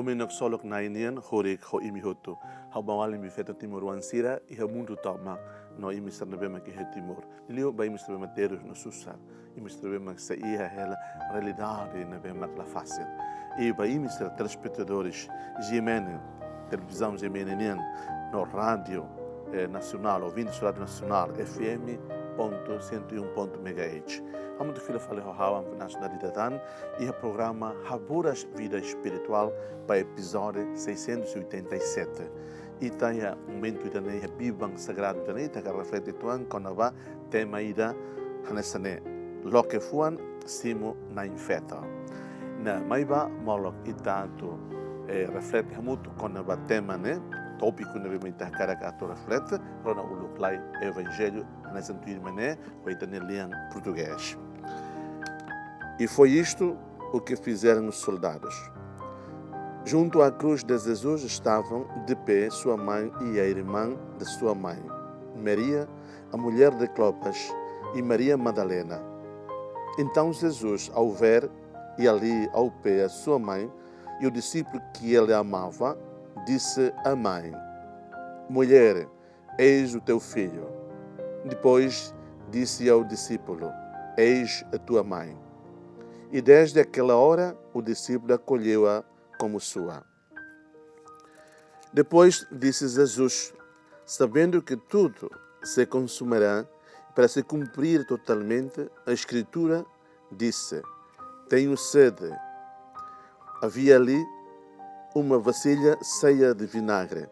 homem não só que na inian hore ho imi hoto hau bawali mi feto timor wansira e mundo toma no imi sarnabema que he timor lio ba imi sarnabema teros no susar imi sarnabema que saía ela realidade na bema la fácil e ba imi ser telespectadores gemene televisão gemene no rádio nacional ouvindo rádio nacional FM .101.MHz. Há muito filho falei ao nacionalidade e o programa Haburas Vida Espiritual para o episódio 687. E tem um momento da a Bíblia Sagrada da que reflete tuan com a tema ida hanesane lo que fuan simo na infeta. Na maiba molok e tanto reflete muito com a tema tópico na Bíblia que reflete rona o luklai evangelho nessa mané vai ter em português. E foi isto o que fizeram os soldados. Junto à cruz de Jesus estavam de pé sua mãe e a irmã de sua mãe, Maria, a mulher de Clopas, e Maria Madalena. Então Jesus, ao ver e ali ao pé a sua mãe e o discípulo que ele amava, disse à mãe: Mulher, eis o teu filho. Depois disse ao discípulo: Eis a tua mãe. E desde aquela hora o discípulo acolheu-a como sua. Depois disse Jesus, sabendo que tudo se consumará, para se cumprir totalmente a Escritura, disse: Tenho sede. Havia ali uma vasilha cheia de vinagre.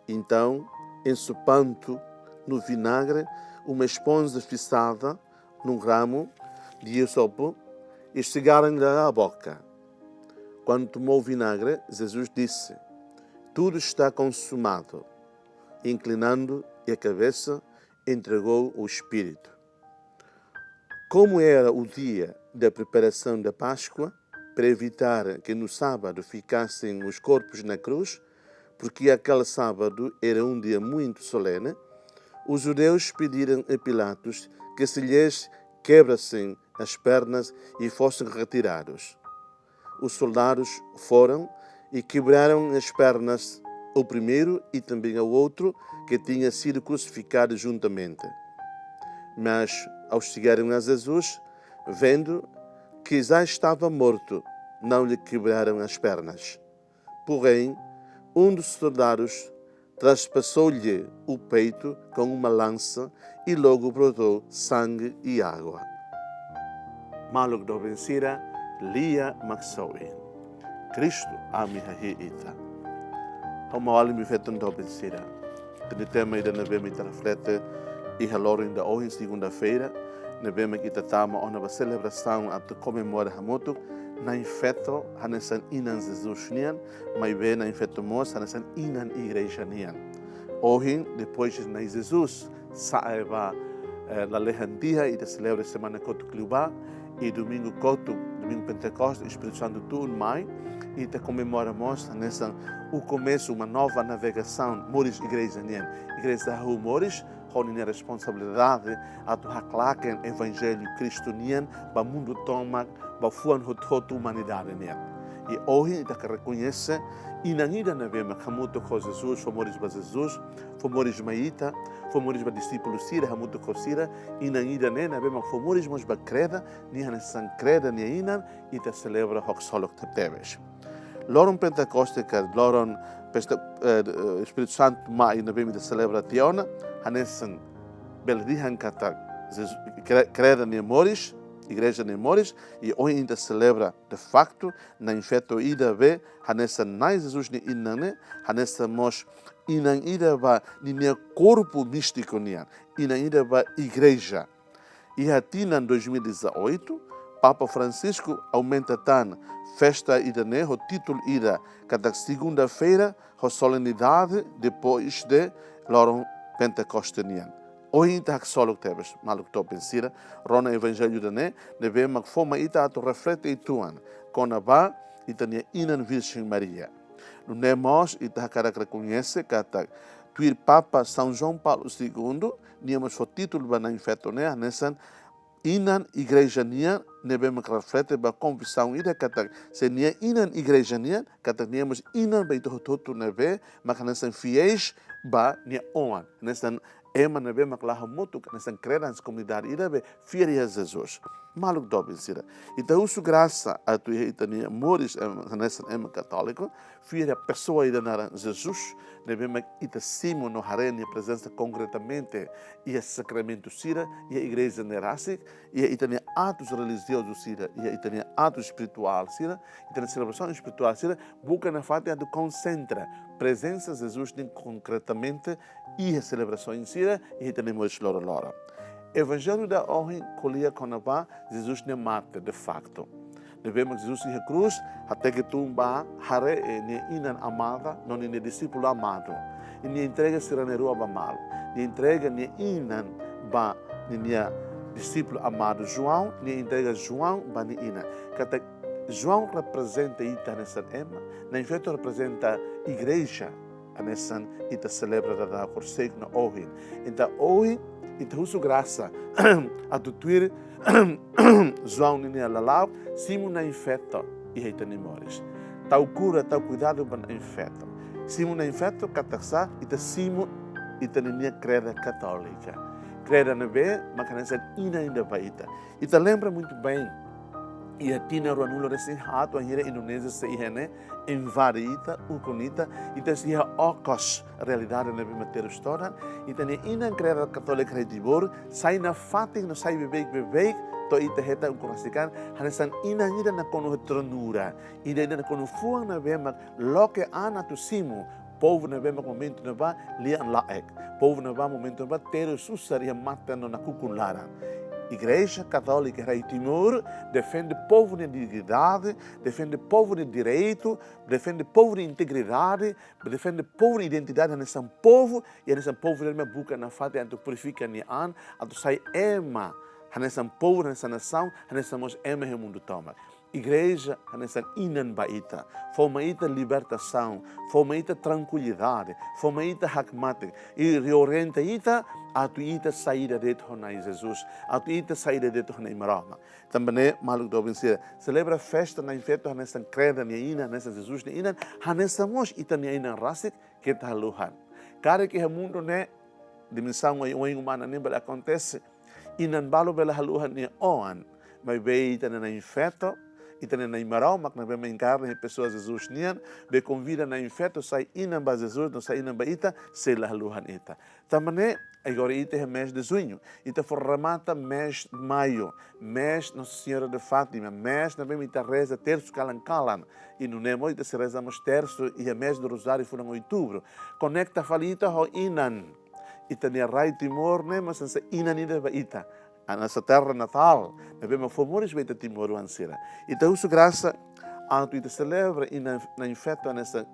Então, ensopando no vinagre uma esponja fixada num ramo de hisopo e chegaram-lhe à boca. Quando tomou o vinagre, Jesus disse: Tudo está consumado. Inclinando a cabeça, entregou o Espírito. Como era o dia da preparação da Páscoa, para evitar que no sábado ficassem os corpos na cruz, porque aquele sábado era um dia muito solene, os judeus pediram a Pilatos que se lhes quebrassem as pernas e fossem retirados. Os soldados foram e quebraram as pernas ao primeiro e também ao outro que tinha sido crucificado juntamente. Mas, ao chegarem a Jesus, vendo que já estava morto, não lhe quebraram as pernas. Porém, um dos soldados traspassou-lhe o peito com uma lança e logo brotou sangue e água. Maluk do vencira, Lia Maxoe. Cristo amihahi ita. Homa wali mi feton do vencira. Tene tema ida na vema ita reflete e halorin da hoje segunda-feira. Na vema ita tama ona ba celebração a comemora hamoto. Na infeto hanesan inan Jesus nian, mas bem na infeto mos hanesan inan igreja nian. Hoje depois na Jesus saeva la lehandia e da celebra semana koto kluba e domingo Pentecostes, Espírito Santo tudo mais e te comemoramos hanesan o começo uma nova navegação moris igreja nian. Igreja da rua moris honine responsabilidade a tu haklaken evangelho cristonian ba mundo toma ba fuan hot humanidade nian. E hoje da que reconhece e na ida na vema hamuto com Jesus, fomos ba Jesus, fomos maita, fomos ba discípulos sira hamuto com sira e na ida ne na vema fomos ba creda, ni hanesan creda ni inan e te celebra hok solok teves. Loron Pentecoste que loron Espírito Santo mai na vema de celebração, hanesan beldihan kata creda ni moris Igreja de Mores, e hoje ainda celebra de facto na infeto ida be hanessa nai Jesus ni inane hanessa mos inan ida ba ni corpo místico nian inan ida ba igreja e atina 2018 Papa Francisco aumenta tan festa ida ne o título ida cada segunda-feira a solenidade depois de Loron Pentecoste nian. Hoje ainda solo que temos, maluk to pensira, rona evangelho da ne vemos que forma ita ato reflete ituan, com a ba itania inan Virgem Maria. No nemos ita cara que reconhece que tuir Papa São João Paulo II, niamos o título ba na infeto ne, nesan inan igreja nia Nebemos que reflete a confissão ida kata se nia inan igreja nia kata niamos inan beito hototo nebe mas nessa fiéis ba nia oan nessa ema nebemos que lá moto nessa credência comunidade ida be fiel a Jesus maluk dobin sira ita usu graça a tu itania moris nessa ema católico fiel a pessoa ida na Jesus nebemos ita simo no harene presença concretamente e a sacramento sira e a igreja nerasic e a itania atos religiosos sira e a itania atos espiritual sira itania celebração espiritual sira busca na fatia do concentra presença de Jesus concretamente e a celebração em sira e itania moris lora Evangelho da honra colia com a Jesus ne mata de facto. Devemos Jesus ir à cruz até que tumba hare ne inan amada não ne discípulo amado. E ne entrega siraneru abamalo. Ne entrega ne inan ba ne discípulo amado João, ne entrega João ba ne inan. Kata João representa ita nessa ema, na efeito representa igreja nessa ita celebra da corseio na hoje. Então hoje Então, uso graça a tutuir João Nini Lalau, Simon na infeto e reitani mores. Tal cura, tal cuidado para infeto. Simon na infeto, cataxá, e Simon e tania creda católica. Creda na B, mas canessa ina ainda baita. E te lembra muito bem, e a tina ruanulo recém rato a hira Indonésia se ihene invarita ukunita e te se okos realidade na bimater história e te ina creda católica redibor sai na fating no sai bebek to ite heta ukurasikan hanesan ina hira na kono tronura ida na kono fuang na bema loke ana tu simu povo na bema momento na ba lian laek povo na ba momento na ba ter susaria matando na kukulara Igreja Católica Rei Timor defende o povo de dignidade, defende o povo de direito, defende o povo de integridade, defende o povo de identidade nesse povo e nesse povo ele me busca na fata anto purifica ni an, anto sai ema nesse povo nessa nação, nesse mos ema o mundo toma. Igreja nessa inan baita, formaita libertação, formaita tranquilidade, formaita hakmate e reorienta ita a tu ita saída de tonai Jesus, a tu ita saída de tonai marama. Também maluk do vencer celebra festa na infeto nessa creda ni ina nessa Jesus ni ina nessa mos ita ni ina rasik que tá luhan. Cara que o mundo né dimensão o humana nem acontece inan balo bela haluhan ni oan, mas beita na infeto e também na imarau, mas nós vemos encarnar pessoas Jesus nian, be convida na infeto sai inan ba Jesus, não sai inan ba ita, sei lá luhan ita. Também agora ita é mês de junho, ita formata mês de maio, mês Nossa Senhora de Fátima, mês nós vemos ita reza terço calan e no nemo ita se rezamos terço e a mês do Rosário foi em outubro. Conecta falita ho inan, ita ne rai Timor né, mas essa inan ida ba ita. A nossa terra natal, nós vemos fomores beita Timor ansira. Então, isso graça a tu te celebra e na infeto nessa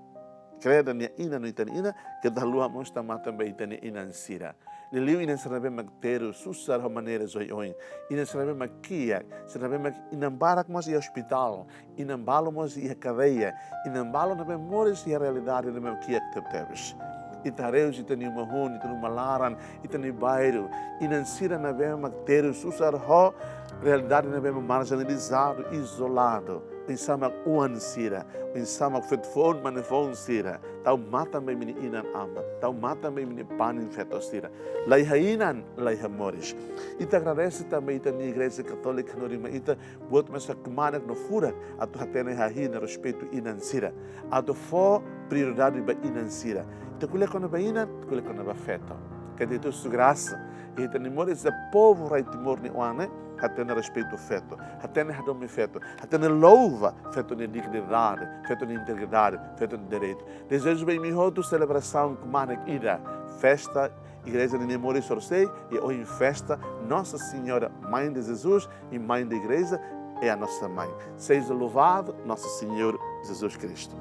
creda nia ina no itanina que da lua mostra mata beita nia ina ansira. Liliu ina se nabem magteru susar ho maneira zoioi. Ina se nabem makia, se nabem inambarak mos e hospital, inambalo mos e cadeia, inambalo nabem mores e a realidade do meu kia que tebes. Itareus itani mahon itani malaran itani bairro inansira na bema ter susar ho realidade na bema marginalizado isolado pensama uansira pensama fetfon manefon sira tau mata me mini inan ama tau mata me mini panin fetosira lai hainan lai hamoris ita agradece também itani igreja católica no rima ita buat masa kemanak no fura atu hatene hahina respeito inansira atu fo prioridade ba inansira Te quelle con baina, quelle con afetto. Che di tua graça, e te nimores da povo rai timor ni oane, hatene respeito feto, hatene hadome feto, hatene louva feto de dignidade, feto de integridade, feto de direito. Desejo bem melhor tua celebração que manek ida, festa Igreja de Nimores Sorsei e hoje festa Nossa Senhora Mãe de Jesus e Mãe da Igreja é a nossa mãe. Seja louvado Nosso Senhor Jesus Cristo.